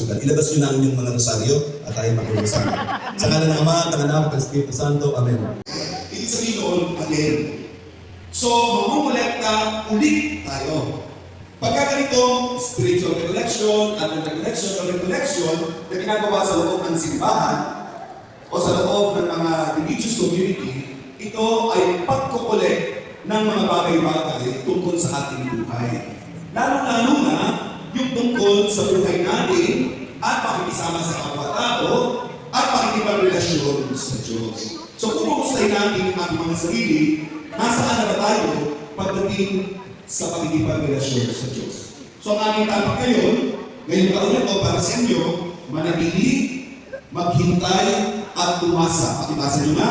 Ilabas nyo na ang inyong mga rosaryo at tayo mag-urusana. Sa ngalan ng Ama, ng Anak, at Espiritu Santo. Amen. Ibig sabihin doon, again. So, mamumulekta ulit tayo. Pagka ganitong spiritual recollection, at recollection o recollection na ginagawa sa loob ng simbahan o sa loob ng mga religious community, ito ay pagkukolek ng mga bagay-bagay tungkol sa ating buhay. Lalo-lalo na yung tungkol sa buhay natin at pakikisama sa kapwa-tao at pakikipagrelasyon sa Diyos. So kung kumustahin natin ang ating mga sarili, nasaan na ba tayo pagdating sa pakikipagrelasyon sa Diyos? So ang ating topic ngayong taon na ito para sa inyo, manatili, maghintay at umasa. Pakibasa nyo na.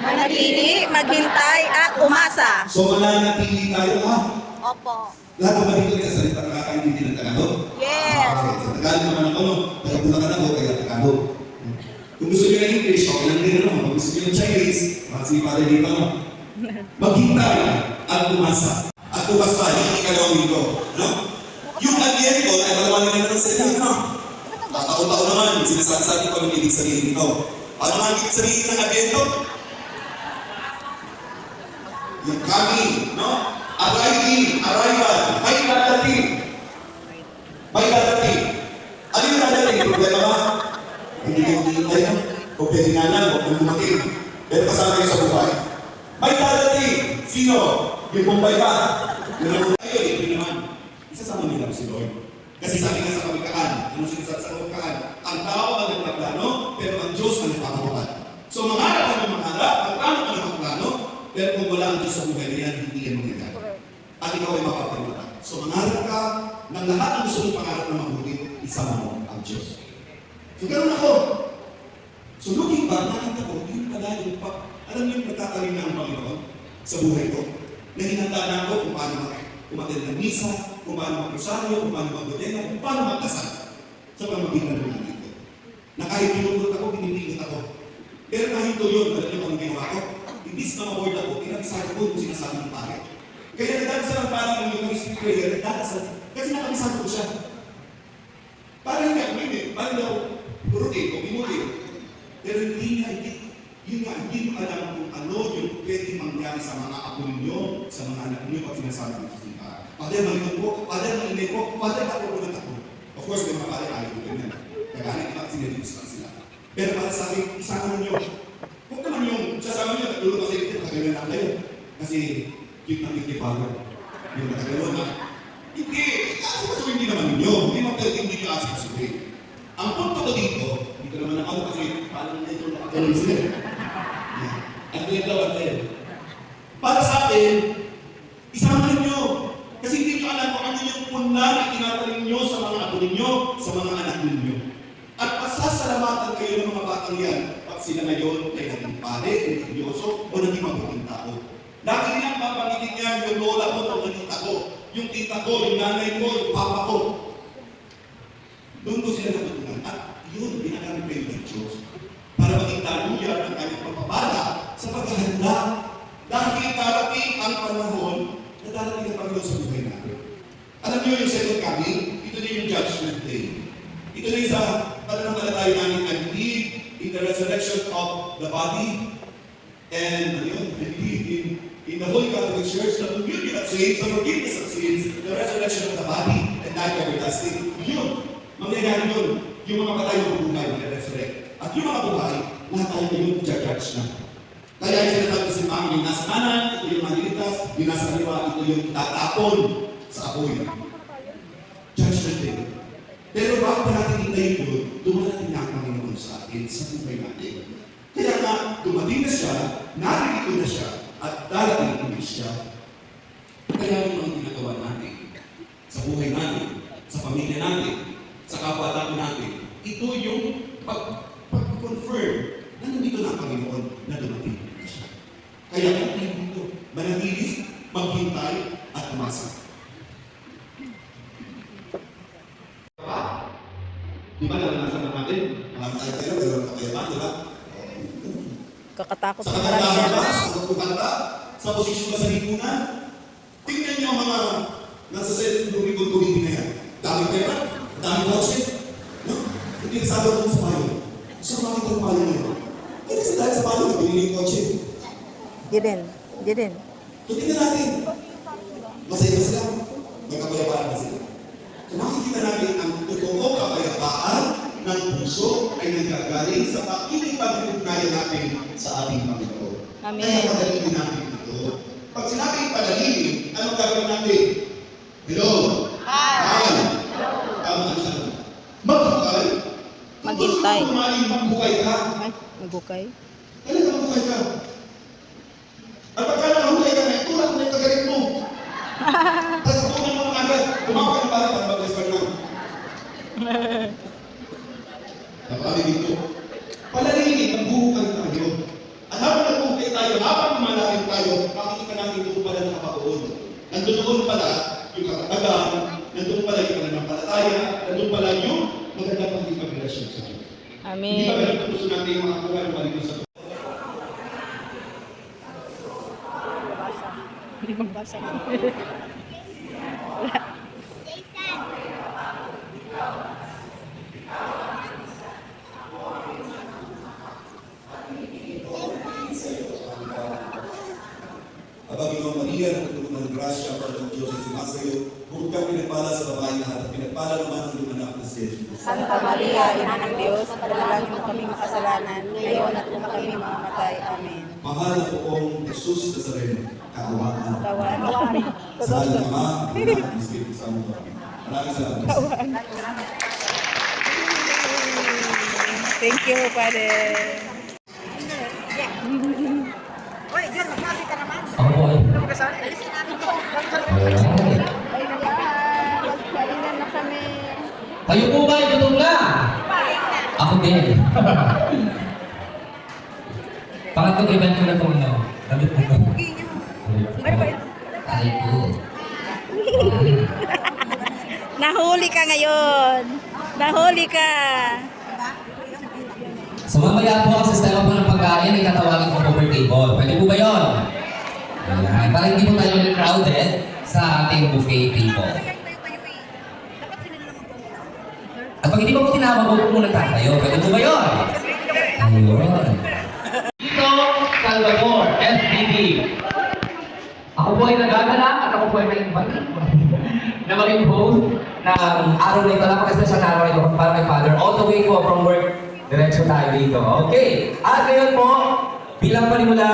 Manatili, maghintay at umasa. So mananatili tayo ha? Opo. Lahat ba dito sa salita nakakaintindi ng Tagalog? Yes. Okay. Sa Tagalog naman ako, taga-Bulacan ako, kaya Tagalog. Kung gusto nyo ng English, okay lang din ano. Kung gusto nyo ng Chinese, makasing pala dito ano. Maghintay at umasa. At bukas pa, yung ikalawang dito. No? Yung aliento ay malawanin naman sa inyo, no? Taon-taon naman, sinasabi ko ang ibig sabihin nito. Ano ang ibig sabihin ng aliento? Yung coming, no? Arriving, arrival, may dadating. May dadating. Ano yung dadating? Problema ba? Hindi kayo hinihintay na. O pwede nga lang, huwag nang dumating. Pero kasama kayo sa buhay. May dadating. Sino? Yung Bombay ba? Ayun, ito naman. Isasama nila si Lord. Kasi sabi nga sa Kawikaan, ano sinasabi sa Kawikaan? Ang tao ang nagpaplano, pero ang Diyos ang nagpapatupad. So mangarap ka ng mangarap, ang tao ang nagpaplano, pero kung wala ang Diyos sa buhay na yan, hindi yan mangyayari. At ikaw ay mapapalimutan. So mangarap ka ng lahat ng gusto mong pangarap na mabuti, isama mo ang Diyos. So ganoon ako. So looking back, nakita ko, yun pala yung alam niyo yung nagtatalim na ang Panginoon sa buhay ko. Nahinanda na ako kung paano umattend ng misa, kung paano mag-rosaryo, kung paano mag-bodega, kung paano magdasal sa pamagitan ng mga dito. Na kahit pinulot ako, pinipingot ako. Pero kahit ito yun, alam niyo kung ginawa ko, imbis na ma-word ako, pinabisado ko kung sinasabi ng pare. Kaya nagdadasal ang parang ng Eucharistic prayer, nagdadasal. Kasi nakabisado ko siya. Parang hindi ako minit, parang daw, purutin o binutin. Pero hindi niya, yun nga, hindi mo alam kung ano yung pwede mangyari sa mga apo ninyo, sa mga anak ninyo, pag sinasabi ng Kristina. Padre, maligon po, padre, malinay po, padre, ako po ng ako. Of course, may mga padre, ayaw ko ganyan. Kaya ganit naman sinilibis lang sila. Pero para sa akin, isama ninyo. Huwag naman yung, sasama ninyo, natulog kasi dito, nakagalan lang kayo. Kasi, cute na cute ni Father. Yung nakagawa na. Hindi! Kasi hindi naman ninyo. Hindi naman pwede hindi ka kasi. Ang punto ko dito naman ako kasi paano na ito nakagawa sila. At ito daw at para sa atin, isama ninyo. Kasi hindi nyo alam kung ano yung punla na tinataling nyo sa mga apo ninyo, sa mga anak ninyo. At pasasalamatan kayo ng mga batang yan pag sila ngayon ay naging pare, religyoso, o naging mabuting tao. Lagi nilang papangitin niya yung lola ko o tita ko, yung tita ko, yung nanay ko, yung papa ko. Doon ko sila natutunan. At yun, ginagamit kayo ng Diyos para maging daluyan ng kanyang pagpapala sa paghahanda. Dahil darating ang panahon na darating ang Panginoon sa buhay natin. Alam niyo yung second coming, ito na yung judgment day. Ito na yung sa pananampalataya namin, I believe in the resurrection of the body and I believe in the Holy Catholic Church, the communion of saints, the forgiveness of sins, the resurrection of the body, and life everlasting. Yun, mangyayari yun. Yung mga patay na buhay, resurrect. At yung mga buhay, lahat tayo ngayon judge na. Kaya yung sinasabi sa simbahan, yung nasa kanan, ito yung maniligtas, yung nasa kaliwa, ito yung tatapon sa apoy. Judgment day. Pero bago pa natin hintayin yun, dumarating na ang Panginoon sa atin, sa buhay natin. Kaya nga, dumating na siya, narito na siya, at darating ulit siya. Kaya yung mga ginagawa natin, sa buhay natin, sa pamilya natin, sa kapwa-tao natin, ito yung pag-confirm na nandito na ang Panginoon na dumating na siya. Kaya kung tayo dito, manatili, maghintay, at umasa. Di ba naranasan natin? Marami tayo pero kakayaman, di ba? Kakatakot Sa ng kagandahan marami. ba? Sa pagkukanta? Sa posisyon ka sa lipunan? Tingnan niyo ang mga nasa set ng tubig na yan. Dami pera, dami kotse, no? Hindi kasama ko sa payo. Sumama ko payo niyo. Hindi sa dahil sa payo, pinili yung kotse. Jeden. Tingnan natin. Masaya sila. May kapayapaan na sila. So makikita natin ang totoo kapayapaan ng puso ay nanggagaling sa pakikipag-ugnayan natin sa ating Panginoon. Amen. Kaya madalili natin ito. Pag sinabing panalili, anong gagawin natin? Hello? Hi! Tama ang sabi. Maghukay? Maghintay. Kung gusto mo kumain, maghukay ka. Ay, magbukay. Talaga maghukay ka. At pagka nakahukay ka na, tulad mo na yung kagalit mo. Tapos tutunan mo agad. Kumawag ka para mag-respond na. Napakami dito. Palalingin, maghuhukay tayo. At habang naghuhukay tayo, habang lumalapit tayo, makikita natin doon pala nakapakoon. Nandoon pala yung kakatagan, nandoon pala yung pananampalataya, nandoon pala yung magandang pagkikaprelasyon sa Diyos. Hindi ba Amen. ganito gusto natin yung makakuha ng balik sa Hindi magbasa. Panginoon Maria, nagtulong ng grasya para ng Diyos ay sumasayo, bukod kang pinagpala sa babae lahat at pinagpala naman ang iyong anak na si Jesus. Santa Maria, Ina ng Diyos, panalangin mo kami makasalanan, ngayon at kung kami mamamatay. Amen. Mahal na poong Jesus Nazareno, kaawaan. Kawan. Sa alam ng Ama, ang Anak, ang Espiritu Santo. Maraming salamat. Thank you, Padre. Ako po ay. Magkainan na kami. Kayo po ba ay gutom na? Ako din. Pangatlong event ko na ito ngayon. Damit mo ko. Ay po. Nahuli ka ngayon. Nahuli ka. So mamaya po ang sistema po ng pagkain ay tatawagin ko over table. Pwede po ba yun? Ayan. Para hindi po tayo crowded sa ating buffet table. At pag hindi pa po tinawag, huwag po muna tatayo. Pwede po ba yun? Ayun. Dito, Salvador, SBB. Ako po ay nagagalak at ako po ay na-invite na maging host ng araw na ito. Napaka-special na araw na ito para kay Father. All the way po from work, diretso tayo dito. Okay. At ngayon po, bilang panimula,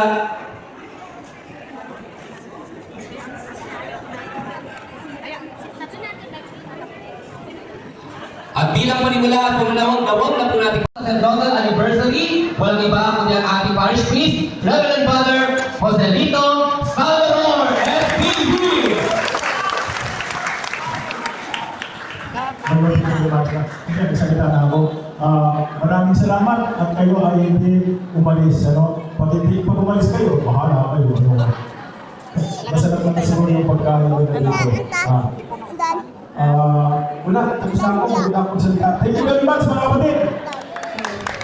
nawag na po natin sacerdotal anniversary. Walang iba kundi ang ating parish priest, Reverend Father Joselito Salvador, SPB! Nagsalita na ako. Maraming salamat at kayo ay hindi umalis. Pag umalis kayo, bahala kayo. Masarap naman siguro yung pagkain ko na dito. Wala, tapos na ako. Wala akong salita. Thank you very much mga kapatid.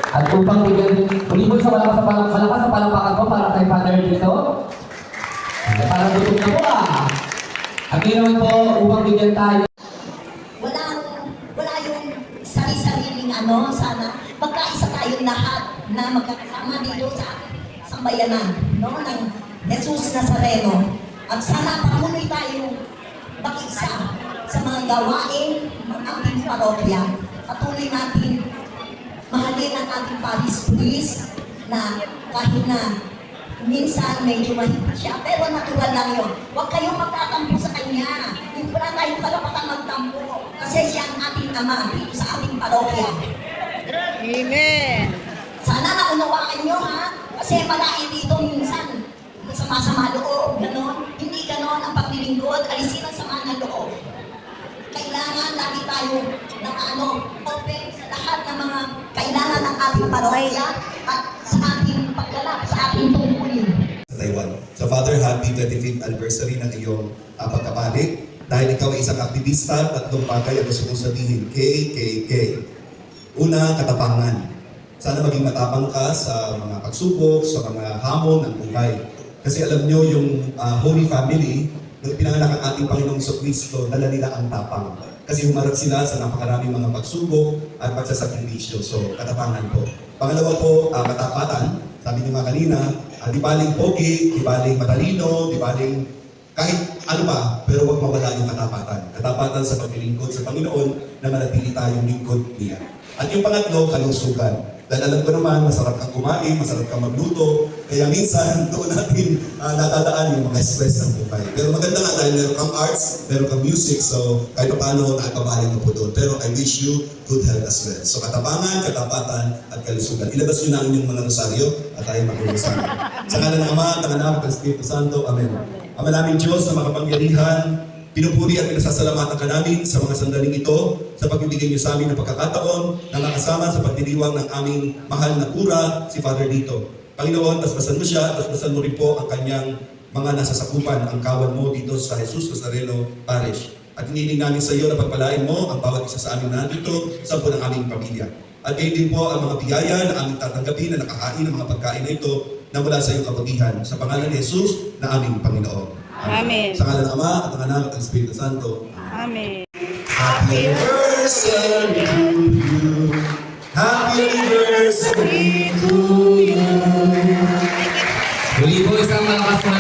At upang bigyan ulibot sa malakas sa palakpakan ko para kay Father dito. Parang gutom na po At ngayon po, upang bigyan tayo. Wala yung sari-sariling sana magkaisa tayong lahat na magkakasama dito sa sambayanan, ng Jesus Nazareno. At sana patuloy tayong makisa sa mga gawain ng ating parokya. Patuloy natin mahalin ang ating parish priest na kahit na minsan medyo mahigpit siya, pero natural lang yun. Huwag kayong magtatampo sa kanya. Hindi wala tayong karapatang magtampo. Kasi siya ang ating ama dito sa ating parokya. Amen. Sana naunawaan nyo kasi marami dito minsan sama-sama loob, ganon. Hindi ganon ang paglilingkod, alisin ang sama ng loob. Kailangan lagi tayo open sa lahat ng mga kailangan ng ating parokya at sa ating paggalap, sa ating tungkulin. Sa Taiwan. So Father, happy 25th anniversary ng iyong pagkabalik. Dahil ikaw ay isang aktivista, tatlong bagay ang gusto kong sabihin. KKK. Una, katapangan. Sana maging matapang ka sa mga pagsubok, sa mga hamon ng buhay. Kasi alam nyo, yung Holy Family, nung pinanganak ang ating Panginoong Kristo, dala nila ang tapang. kasi humarap sila sa napakaraming mga pagsubok at pagsasakripisyo. So, katapangan po. Pangalawa po, katapatan. Sabi niyo nga kanina, di baling pogi, di baling matalino, di baling kahit ano pa, pero huwag mawala yung katapatan. Katapatan sa paglilingkod sa Panginoon na manatili tayong lingkod niya. At yung pangatlo, kalusugan. Dahil alam ko naman, masarap kang kumain, masarap kang magluto. Kaya minsan, doon natin natadaan yung mga stress ng buhay. Pero maganda nga dahil meron kang arts, meron kang music, so kahit pa paano, nakabaling mo po doon. Pero I wish you good health as well. So katapangan, katapatan, at kalusugan. Ilabas nyo na ang inyong mga rosaryo at tayo mag-urusano. Sa kanan ng Ama, ng Anak, at ng Espiritu Santo. Amen. Ama naming Diyos na makapangyarihan, pinupuri at pinasasalamatan ka namin sa mga sandaling ito sa pagbibigay niyo sa amin ng pagkakataon na nakasama sa pagdiriwang ng aming mahal na kura, si Father Dito. Panginoon, tasbasan mo siya, tasbasan mo rin po ang kanyang mga nasasakupan, ang kawan mo dito sa Jesus Nazareno Parish. At hinihiling namin sa iyo na pagpalain mo ang bawat isa sa amin nandito sa po ng aming pamilya. At gayon din po ang mga biyaya na aming tatanggapin na nakakain ng mga pagkain na ito na mula sa iyong kabutihan. Sa pangalan ni Jesus na aming Panginoon. Amen. Sa ngalan ng Ama at ng Anak at ng Espiritu Santo. Amen. Happy anniversary to you. Happy anniversary to you. Muli po isang malakas na